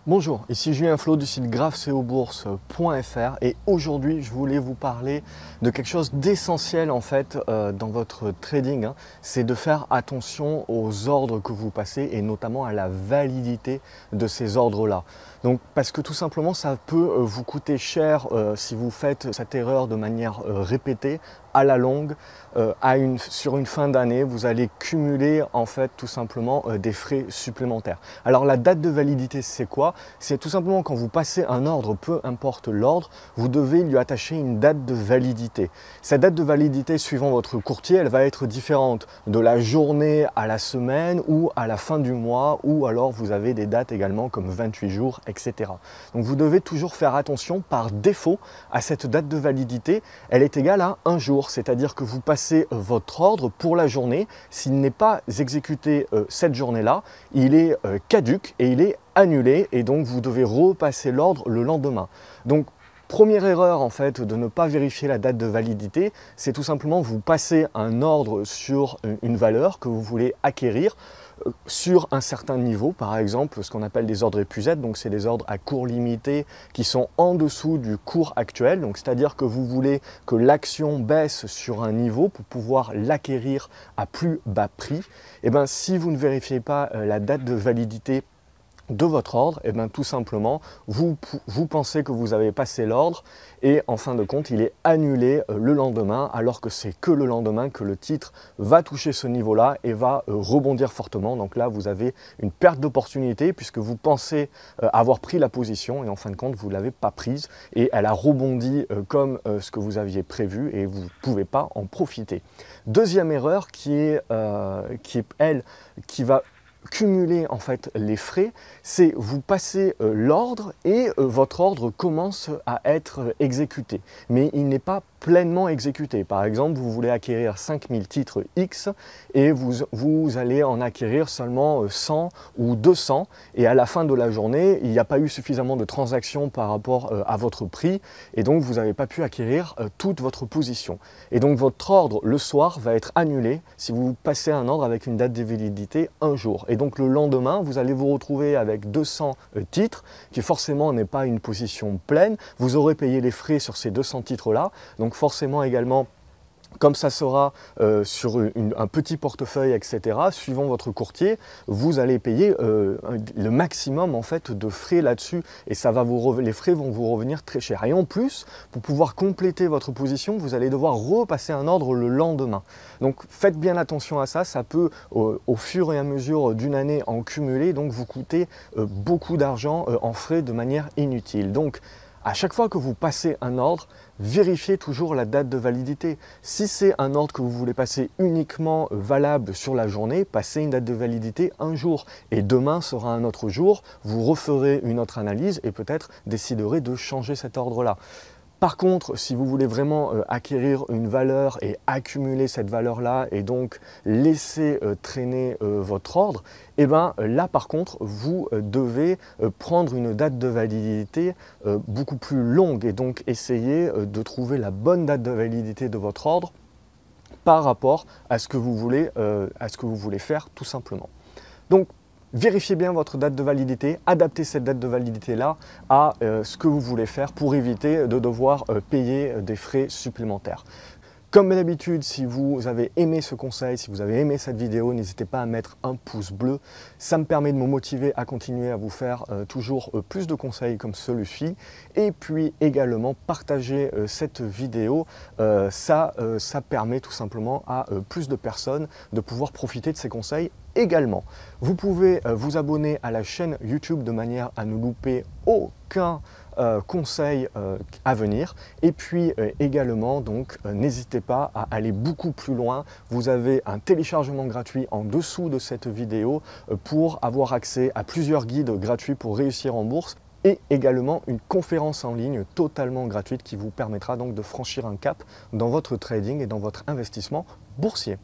Bonjour, ici Julien Flo du site graphcobourse.fr et aujourd'hui je voulais vous parler de quelque chose d'essentiel en fait dans votre trading, c'est de faire attention aux ordres que vous passez et notamment à la validité de ces ordres-là. Donc parce que tout simplement ça peut vous coûter cher si vous faites cette erreur de manière répétée, à la longue, sur une fin d'année, vous allez cumuler en fait tout simplement des frais supplémentaires. Alors la date de validité c'est quoi? C'est tout simplement quand vous passez un ordre, peu importe l'ordre, vous devez lui attacher une date de validité. Cette date de validité suivant votre courtier, elle va être différente de la journée à la semaine ou à la fin du mois, ou alors vous avez des dates également comme 28 jours, etc. Donc vous devez toujours faire attention par défaut à cette date de validité. Elle est égale à un jour, c'est-à-dire que vous passez votre ordre pour la journée. S'il n'est pas exécuté cette journée-là, il est caduc et il est annulé et donc vous devez repasser l'ordre le lendemain. Donc première erreur en fait de ne pas vérifier la date de validité, c'est tout simplement vous passez un ordre sur une valeur que vous voulez acquérir sur un certain niveau, par exemple ce qu'on appelle des ordres épuisés, donc c'est des ordres à cours limité qui sont en dessous du cours actuel, donc c'est-à-dire que vous voulez que l'action baisse sur un niveau pour pouvoir l'acquérir à plus bas prix. Et bien si vous ne vérifiez pas la date de validité de votre ordre, et bien tout simplement vous pensez que vous avez passé l'ordre et en fin de compte il est annulé le lendemain, alors que c'est que le lendemain que le titre va toucher ce niveau là et va rebondir fortement. Donc là vous avez une perte d'opportunité puisque vous pensez avoir pris la position et en fin de compte vous ne l'avez pas prise et elle a rebondi comme ce que vous aviez prévu et vous ne pouvez pas en profiter. Deuxième erreur qui va cumuler en fait les frais, c'est vous passez l'ordre et votre ordre commence à être exécuté, mais il n'est pas pleinement exécuté. Par exemple, vous voulez acquérir 5000 titres X et vous allez en acquérir seulement 100 ou 200 et à la fin de la journée, il n'y a pas eu suffisamment de transactions par rapport à votre prix et donc vous n'avez pas pu acquérir toute votre position. Et donc votre ordre le soir va être annulé si vous passez un ordre avec une date de validité un jour. Et donc le lendemain, vous allez vous retrouver avec 200 titres qui forcément n'est pas une position pleine. Vous aurez payé les frais sur ces 200 titres-là. Donc forcément également, comme ça sera sur un petit portefeuille, etc., suivant votre courtier, vous allez payer le maximum en fait de frais là-dessus et les frais vont vous revenir très cher. Et en plus, pour pouvoir compléter votre position, vous allez devoir repasser un ordre le lendemain. Donc faites bien attention à ça, ça peut au fur et à mesure d'une année en cumuler, donc vous coûter beaucoup d'argent en frais de manière inutile. Donc à chaque fois que vous passez un ordre, vérifiez toujours la date de validité. Si c'est un ordre que vous voulez passer uniquement valable sur la journée, passez une date de validité un jour et demain sera un autre jour, vous referez une autre analyse et peut-être déciderez de changer cet ordre-là. Par contre, si vous voulez vraiment acquérir une valeur et accumuler cette valeur-là et donc laisser traîner votre ordre, et bien là par contre, vous devez prendre une date de validité beaucoup plus longue et donc essayer de trouver la bonne date de validité de votre ordre par rapport à ce que vous voulez faire tout simplement. Donc, vérifiez bien votre date de validité, adaptez cette date de validité-là à ce que vous voulez faire pour éviter de devoir payer des frais supplémentaires. Comme d'habitude, si vous avez aimé ce conseil, si vous avez aimé cette vidéo, n'hésitez pas à mettre un pouce bleu. Ça me permet de me motiver à continuer à vous faire toujours plus de conseils comme celui-ci. Et puis également, partager cette vidéo, ça permet tout simplement à plus de personnes de pouvoir profiter de ces conseils également. Vous pouvez vous abonner à la chaîne YouTube de manière à ne louper aucun conseil à venir. Et puis également, donc n'hésitez pas à aller beaucoup plus loin. Vous avez un téléchargement gratuit en dessous de cette vidéo pour avoir accès à plusieurs guides gratuits pour réussir en bourse et également une conférence en ligne totalement gratuite qui vous permettra donc de franchir un cap dans votre trading et dans votre investissement boursier.